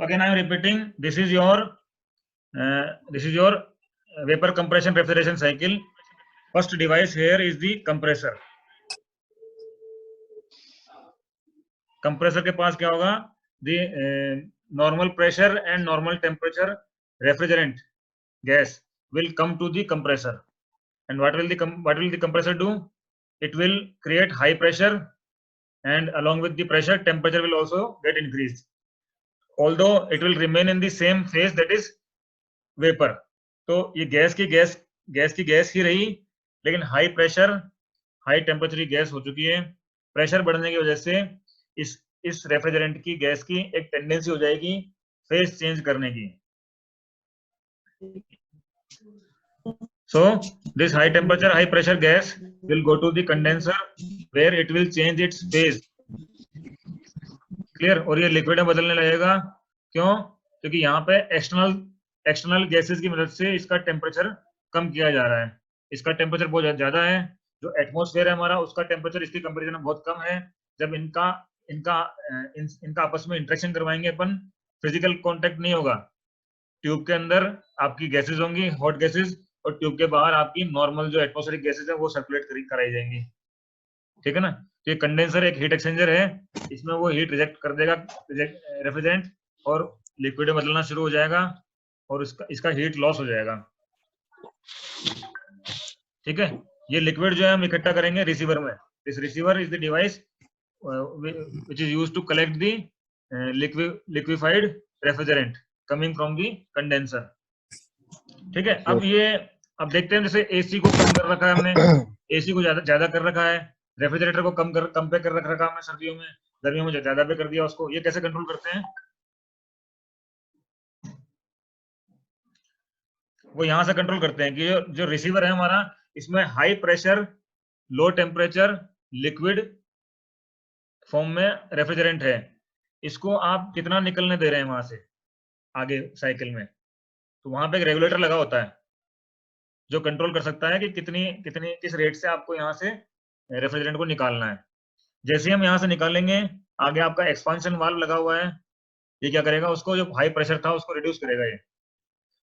Again, I am repeating. This is your vapor compression refrigeration cycle. First device here is the compressor. Compressor के पास क्या होगा? The normal pressure and normal temperature refrigerant gas will come to the compressor. And what will the compressor do? It will create high pressure, and along with the pressure, temperature will also get increased. Although it will remain in the same phase, that is vapor. तो ये gas की gas ही रही, लेकिन high pressure high temperature की gas हो चुकी है. Pressure बढ़ने की वजह से इस रेफ्रिजरेंट की गैस की एक टेंडेंसी हो जाएगी फेज चेंज करने की. So this high temperature high pressure gas will go to the condenser where it will change its phase. Clear. और ये लिक्विड में बदलने लगेगा. क्यों? क्योंकि यहाँ पे एक्सटर्नल गैसेस की मदद से इसका टेम्परेचर कम किया जा रहा है. इसका टेम्परेचर बहुत ज्यादा है. जो एटमॉस्फेयर है हमारा, उसका टेम्परेचर इसके कंपैरिजन में बहुत कम है. जब इनका आपस में इंटरेक्शन करवाएंगे अपन, फिजिकल कांटेक्ट नहीं होगा. ट्यूब के अंदर आपकी गैसेस होंगी, हॉट गैसेस, और ट्यूब के बाहर आपकी नॉर्मल जो एटमॉस्फेरिक गैसेस है वो सर्कुलेट कराई जाएंगी. ठीक है ना. तो ये कंडेंसर एक हीट एक्सचेंजर है. इसमें वो हीट रिजेक्ट कर देगा रेफ्रिजरेंट, और लिक्विड में बदलना शुरू हो जाएगा, और इसका हीट लॉस हो जाएगा. ठीक है. ये लिक्विड जो है हम इकट्ठा करेंगे रिसीवर में. This receiver is the device which is used to collect the liquefied refrigerant coming from the condenser. ठीक है. अब देखते हैं, जैसे एसी को कम कर रखा है हमने, एसी को ज्यादा कर रखा है, रेफ्रिजरेटर को कम पे कर रखा हमने सर्दियों में, गर्मियों में ज्यादा पे कर दिया उसको. ये कैसे कंट्रोल करते हैं? वो यहां से कंट्रोल करते हैं कि जो रिसीवर है हमारा, इसमें high pressure low temperature liquid form में रेफ्रिजरेंट है. इसको आप कितना निकलने दे रहे हैं वहां से आगे साइकिल में, तो वहां पे एक रेगुलेटर लगा होता है जो कंट्रोल कर सकता है कि किस रेट से आपको यहाँ से रेफ्रिजरेंट को निकालना है. जैसे हम यहाँ से निकालेंगे, आगे आपका एक्सपांशन वाल्व लगा हुआ है. ये क्या करेगा? उसको जो हाई प्रेशर था उसको रिड्यूस करेगा. ये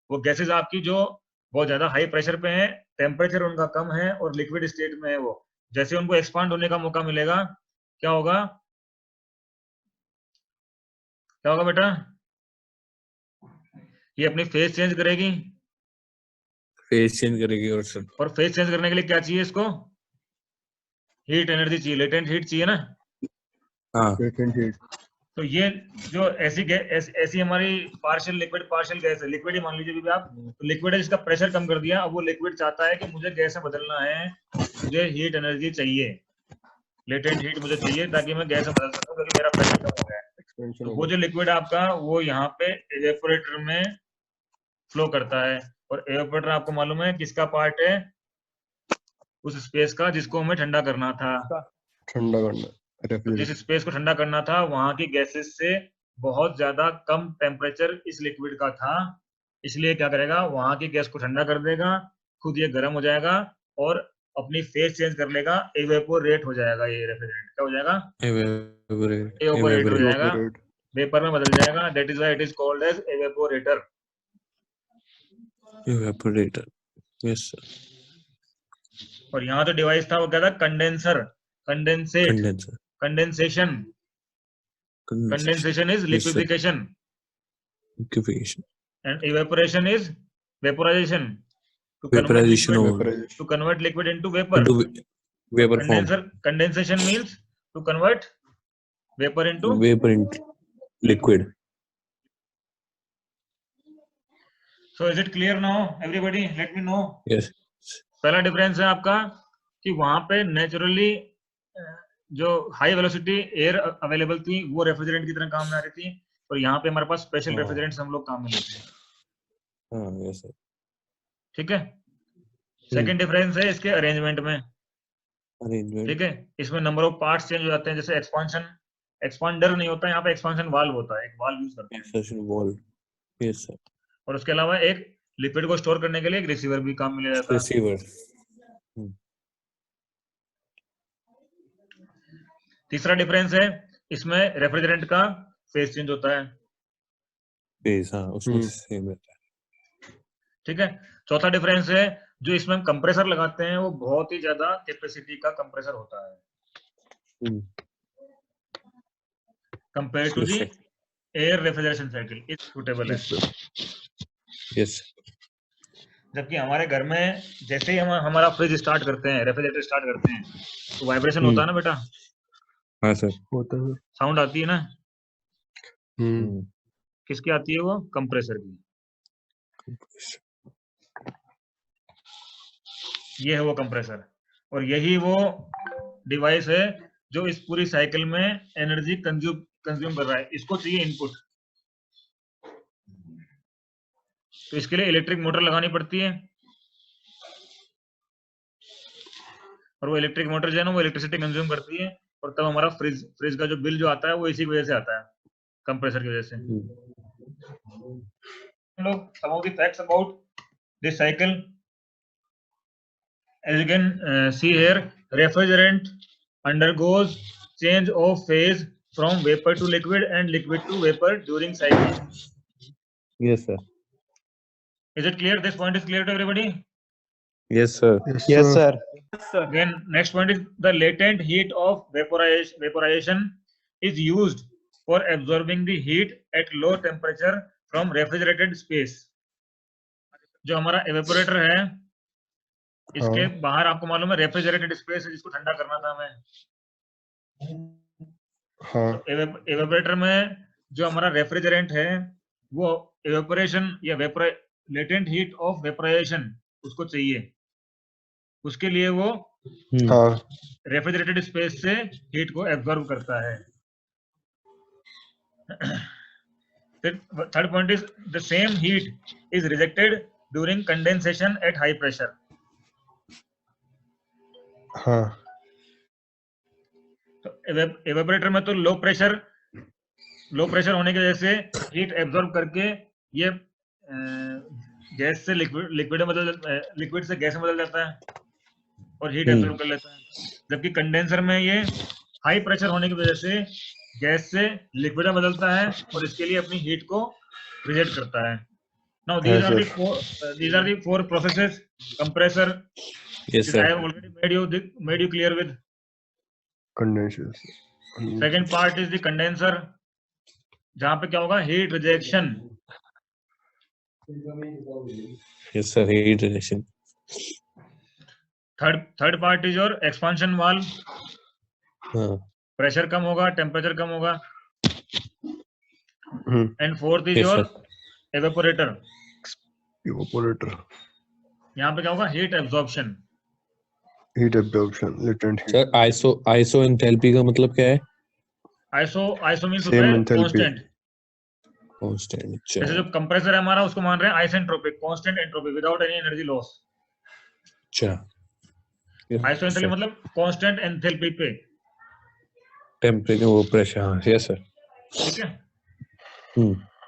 वो गैसेस आपकी जो बहुत ज्यादा हाई प्रेशर पे है, टेम्परेचर उनका कम है और लिक्विड स्टेट में है, वो जैसे उनको एक्सपांड होने का मौका मिलेगा, क्या होगा बेटा? ये अपनी फेज चेंज करेगी. और फेज चेंज करने के लिए क्या चाहिए इसको? हीट एनर्जी चाहिए, लेटेंट हीट चाहिए ना. हाँ. Latent heat. तो ये जो ऐसी हमारी पार्शियल लिक्विड पार्शियल गैस है, लिक्विड ही मान लीजिए भी आप, तो लिक्विड है, जिसका प्रेशर कम कर दिया. अब वो लिक्विड चाहता है कि मुझे गैस में बदलना है, मुझे हीट एनर्जी चाहिए, लेटेंट हीट मुझे चाहिए ताकि मैं गैस में बदल सकूं, क्योंकि मेरा प्रेशर कम हो गया है. तो वो जो लिक्विड आपका वो यहाँ पे एवेपोरेटर में फ्लो करता है. और एवेपोरेटर आपको मालूम है किसका पार्ट है? उस स्पेस का जिसको हमें ठंडा करना था. तो जिस स्पेस को ठंडा करना था, वहां की गैसेस से बहुत ज्यादा कम टेम्परेचर इस लिक्विड का था, इसलिए क्या करेगा? वहां की गैस को ठंडा कर देगा, खुद ये गर्म हो जाएगा और अपनी फेज चेंज कर लेगा, एवेपोरेट हो जाएगा. ये रेफ्रिजरेंट क्या हो जाएगा? एवेपोरेट हो जाएगा, वेपर में बदल जाएगा. That is why it is called as evaporator. Yes sir. और यहाँ तो डिवाइस था वो क्या था? Condenser. Condensation is liquefaction. And evaporation is vaporization. To convert liquid into vapor. Vapor form. Condensation means to convert vapor into liquid. So is it clear now everybody? Let me know. Yes. पहला difference है आपका कि वहां पे naturally जो high velocity air available थी वो refrigerant की तरह काम में आ रही थी, और यहाँ पे हमारे पास स्पेशल रेफ्रिजरेंट्स हम लोग काम में लेते हैं. Yes sir. ठीक है. सेकंड डिफरेंस है इसके अरेंजमेंट में. ठीक है. इसमें नंबर ऑफ पार्ट्स चेंज हो जाते हैं. जैसे एक्सपांडर नहीं होता, यहाँ पे एक्सपांशन वाल्व होता है, एक वाल्व यूज करते हैं. Expansion valve. Yes sir. और उसके अलावा एक लिक्विड को स्टोर करने के लिए एक रिसीवर भी काम में ले जाता है. रिसीवर. तीसरा डिफरेंस है इसमें रेफ्रिजरेंट का फेज चेंज होता है. स्पेस, हाँ उसमें सेम रहता है। ठीक है। चौथा डिफरेंस है, जो इसमें हम कंप्रेसर लगाते हैं वो बहुत ही ज्यादा कैपेसिटी का कंप्रेसर होता है compare to the air refrigeration cycle is suitable है। यस। जबकि हमारे घर में जैसे ही हम हमारा फ्रिज स्टार्ट करते हैं, रेफ्रिजरेटर स्टार्ट करते हैं, तो वाइब्रेशन होता है ना बेटा? हाँ सर, होता है। साउंड आती है ना? किसकी आती है वो? कंप्रेसर की। ये है वो कंप्रेसर, और यही वो डिवाइस है जो इस पूरी साइकिल में एनर्जी कंज्यूम कर रहा है। इसको चाहिए इनपुट, तो इसके लिए इलेक्ट्रिक मोटर लगानी पड़ती है, और वो इलेक्ट्रिक मोटर जो है ना वो इलेक्ट्रिसिटी कंज्यूम करती है, और तब हमारा फ्रिज का जो बिल जो आता है वो इसी की वजह से आता है, कंप्रेसर की वजह से। लोग some of the facts about this cycle, as you can see here, refrigerant undergoes change of phase from vapor to liquid and liquid to vapor during cycle. Yes sir. Is it clear? This point is clear to everybody? Yes sir. Yes sir. Then next point is the latent heat of vaporization is used for absorbing the heat at low temperature from refrigerated space. जो हमारा evaporator है, इसके बाहर आपको मालूम है refrigerated space है जिसको ठंडा करना था हमें। तो एवेपोरेटर में जो हमारा रेफ्रिजरेंट है वो एवेपोरेशन या लेटेंट हीट ऑफ वेपोराइजेशन उसको चाहिए, उसके लिए वो रेफ्रिजरेटेड स्पेस से हीट को एब्जॉर्ब करता है। Third point is the same heat is rejected during condensation at high pressure. तो एवेपोरेटर में तो लो प्रेशर होने की वजह से हीट एब्जॉर्ब करके ये गैस से लिक्विड से गैस में बदल जाता है और हीट एब्जॉर्ब कर लेता है। जबकि कंडेंसर में ये हाई प्रेशर होने की वजह से गैस से लिक्विड में बदलता है और इसके लिए अपनी हीट को रिजेक्ट करता है। Now these are the four processes compressor. Yes sir. I have already made you clear with Condenser. second part is the condenser, जहाँ पे क्या होगा? Heat rejection. Yes sir, heat rejection. Third part is your expansion valve, pressure कम होगा, temperature कम होगा। And fourth is your evaporator. यहाँ पे क्या होगा? Heat absorption. Latent heat. Sir iso enthalpy का मतलब क्या है? आइसो मींस होता है कांस्टेंट। कांस्टेंट। जैसे जो कंप्रेसर है हमारा उसको मान रहे हैं isentropic, constant entropy without any energy loss. अच्छा। आइसो एंथैल्पी मतलब कांस्टेंट एंथैल्पी पे टेम्परेचर वो प्रेशर। हाँ यस सर। ठीक है।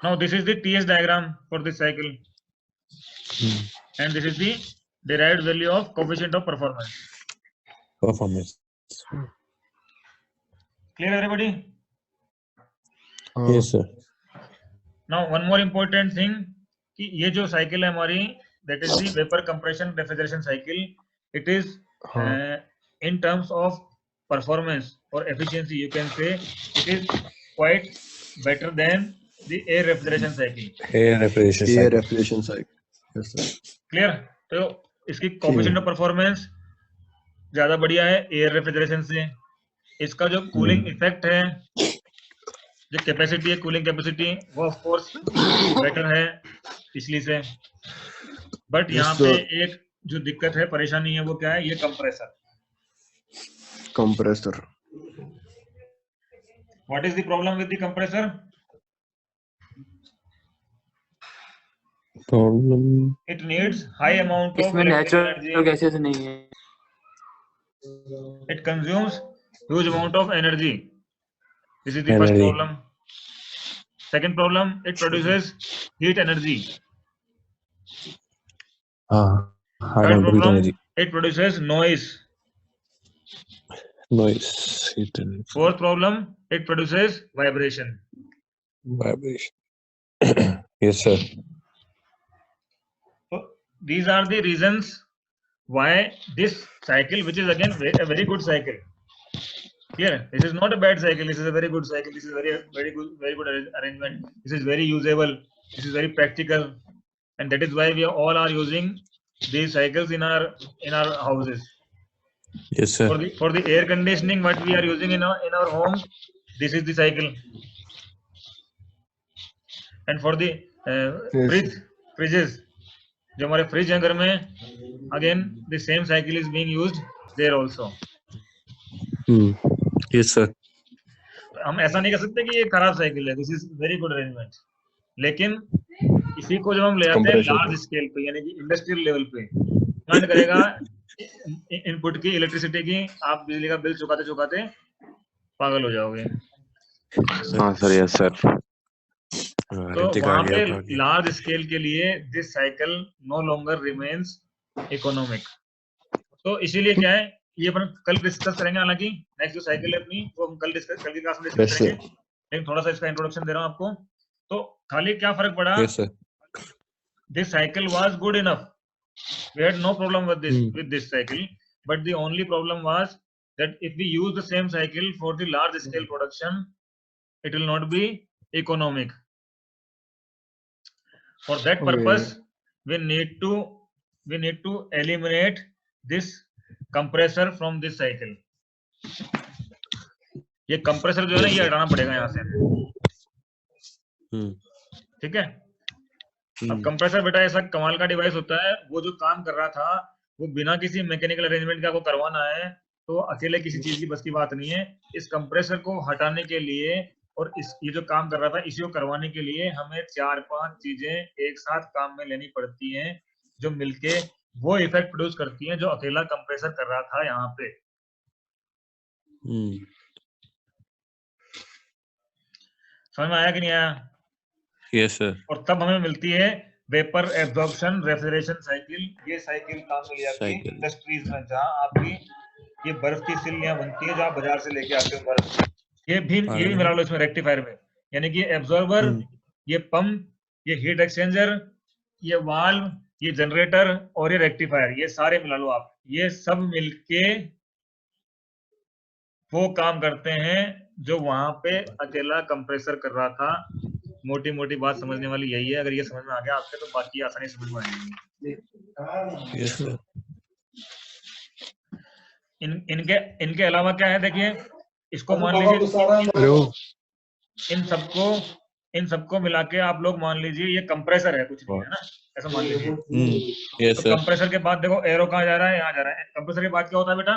Now this is the TS diagram for this cycle and this is the derived value of coefficient of performance. Clear everybody? Yes sir. Now one more important thing कि ये जो cycle है हमारी, that is the vapor compression refrigeration cycle, it is in terms of performance or efficiency you can say it is quite better than the air refrigeration cycle. Air refrigeration cycle. Yes sir. Clear? तो इसकी coefficient of performance ज्यादा बढ़िया है air refrigeration से। इसका जो cooling effect है, जो कैपेसिटी है, कूलिंग कैपेसिटी, वो ऑफ कोर्स बेटर है पिछली से। बट यहाँ पे एक जो दिक्कत है, परेशानी है, वो क्या है? ये compressor. What is the problem with the compressor? Problem it needs high amount of इसमें नेचुरल गैसेस नहीं है। It consumes huge amount of energy. This is the first problem. Second problem, it produces heat energy. Third problem, it produces noise. Heat energy. Fourth problem, it produces vibration. Yes, sir. So these are the reasons why this cycle, which is again a very good cycle. Clear? This is not a bad cycle. This is a very good cycle. This is very good arrangement. This is very usable. This is very practical, and that is why we all are using these cycles in our houses. Yes, sir. For the air conditioning, what we are using in our home, this is the cycle. And for the fridges, जो हमारे fridge हैं घर में, again the same cycle is being used there also. Yes, sir. हम ऐसा नहीं कह सकते कि ये खराब साइकिल है. This is very good arrangement. लेकिन इसी को जब हम ले आते हैं लार्ज स्केल पे, यानी कि इंडस्ट्रियल लेवल पे, डिमांड करेगा इनपुट की, इलेक्ट्रिसिटी की, आप बिजली का बिल चुकाते चुकाते पागल हो जाओगे. हाँ सर. Yes sir. तो वहां पे लार्ज स्केल के लिए this cycle no longer remains economic. तो इसीलिए क्या है, ये अपन कल डिस्कस करेंगे. हालांकि नेक्स्ट जो साइकिल है अपनी, वो हम कल की क्लास में डिस्कस करेंगे, लेकिन थोड़ा सा इसका इंट्रोडक्शन दे रहा हूं आपको. तो खाली क्या फर्क पड़ा, this cycle was good enough, we had no problem with this cycle, but the only problem was that if we use the same cycle for the large scale production, it will not be economic. For that purpose, we need to eliminate this compressor from this cycle. ये compressor जो है ना, ये हटाना पड़ेगा यहाँ से. ठीक है. अब कंप्रेसर बेटा ऐसा कमाल का डिवाइस होता है, वो जो काम कर रहा था वो बिना किसी मैकेनिकल अरेंजमेंट का को करवाना है, तो अकेले किसी चीज की बस की बात नहीं है. इस कंप्रेसर को हटाने के लिए और ये जो काम कर रहा था, इसी को करवाने के लिए हमें 4-5 चीजें एक साथ काम में लेनी पड़ती हैं, जो मिलके वो इफेक्ट प्रोड्यूस करती हैं जो अकेला कंप्रेसर कर रहा था यहाँ पे. समझ में आया कि नहीं आया? Yes sir. और तब हमें मिलती है वेपर एब्जॉर्प्शन रेफ्रिजरेशन साइकिल. ये साइकिल काम में लिया जाती है इंडस्ट्रीज में, जहाँ आपकी ये बर्फ की सिल्लियां बनती है, जो आप बाजार से लेके आते हो बर्फ. ये भी मिला लो इसमें रेक्टिफायर में, यानी कि एब्जॉर्बर, ये पंप, ये हीट एक्सचेंजर, ये वाल्व, ये जनरेटर और ये रेक्टिफायर, ये सारे मिला लो आप. ये सब मिलके वो काम करते हैं जो वहां पे अकेला कंप्रेसर कर रहा था. मोटी मोटी बात समझने वाली यही है. अगर ये समझ में आ गया आपके, तो बाकी आसानी समझ में आएगी. Yes sir. इनके अलावा क्या है, देखिए इसको मान लीजिए, इन सबको मिला के आप लोग मान लीजिए ये कंप्रेसर है, कुछ नहीं है ना, ऐसा मान लीजिए. Yes sir. कंप्रेसर के बाद देखो एरो कहाँ जा रहा है, यहाँ जा रहा है. कंप्रेसर के बाद क्या होता है बेटा?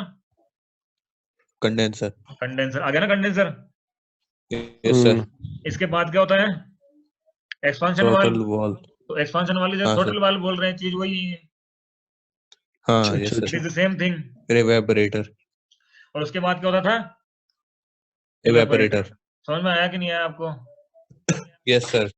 कंडेंसर. कंडेंसर आ गया ना, कंडेंसर. Yes sir. इसके बाद क्या होता है? Expansion valve. तो एक्सपांशन वाली जो टोटल वाल्व बोल रहे हैं, चीज वही है. हाँ yes sir. It is the same thing. Evaporator. और उसके बाद क्या होता था? एवेपोरेटर. समझ में आया कि नहीं आया आपको? Yes sir.